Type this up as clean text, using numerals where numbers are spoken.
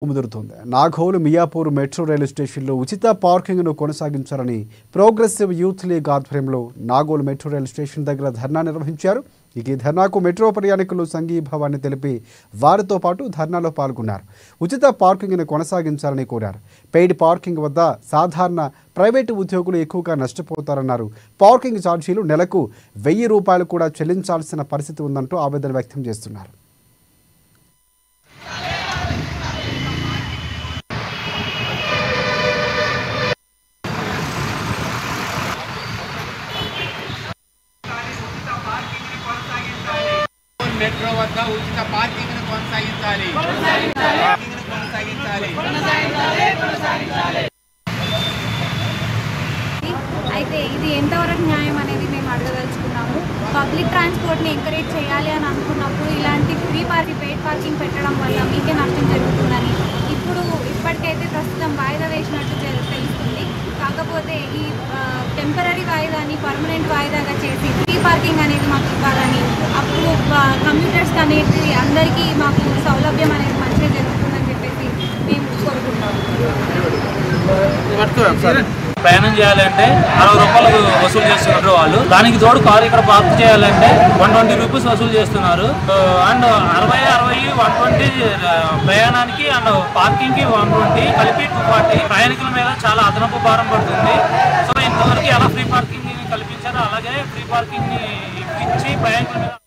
ముదురుతోంది. Nagole Miyapur metro రైలు స్టేషన్లో ఉచిత పార్కింగ్ను కొనసాగించాలని ప్రోగ్రెసివ్ యూత్ లీగ్ ఆధ్వర్యంలో నాగోల్ మెట్రో రైలు స్టేషన్ దగ్గర ధర్నా నిర్వహించారు. ఈ ధర్నాకు మెట్రో ప్రయాణికులు సంఘీభావాన్ని తెలిపి వారితో పాటు ధర్నాలో పాల్గొన్నారు. ఉచిత పార్కింగ్ను కొనసాగించాలని కోరారు. పెయిడ్ పార్కింగ్ వద్ద సాధారణ ప్రైవేటు ఉద్యోగులు ఎక్కువగా నష్టపోతారన్నారు. పార్కింగ్ ఛార్జీలు నెలకు 1000 రూపాయలు కూడా చెల్లించాల్సిన పరిస్థితి ఉందంటూ ఆవేదన వ్యక్తం చేస్తున్నారు. మెట్రో వద్ద ఉచిత పార్కింగ్ ను కొనసాగించాలి. అయితే ఇది ఎంతవరకు న్యాయం అనేది మేము అడగదలుచుకున్నాము. పబ్లిక్ ట్రాన్స్పోర్ట్ని ఎంకరేజ్ చేయాలి అని అనుకున్నప్పుడు ఇలాంటి పెయిడ్ పార్కింగ్ పెట్టడం వల్ల మీకే నష్టం జరుగుతుందని ఇప్పటికైతే ప్రస్తుతం వాయిదా వేసినట్టు తెలుస్తుంది. కాకపోతే ఈ టెంపరీ వాయిదాని పర్మనెంట్ వాయిదాగా చేసి ఫ్రీ పార్కింగ్ అనేది మాకు ఇవ్వాలని, అప్పుడు కమ్యూటర్స్ అనేది అందరికీ మాకు సౌలభ్యం అనేది మంచిగా జరుగుతుందని చెప్పేసి మేము కోరుకుంటాము. ప్రయాణం చేయాలంటే 60 రూపాయలు వసూలు చేస్తున్నారు వాళ్ళు. దానికి తోడు కారు ఇక్కడ పార్క్ చేయాలంటే 120 రూపీస్ వసూలు చేస్తున్నారు. అండ్ 60, 120 ప్రయాణానికి అండ్ పార్కింగ్ కి 120 కలిపి 240. ప్రయాణికుల మీద చాలా అదనపు భారం పడుతుంది. సో ఇంతవరకు ఎలా ఫ్రీ పార్కింగ్ కల్పించారో అలాగే ఫ్రీ పార్కింగ్ ని ఇచ్చి ప్రయాణికుల మీద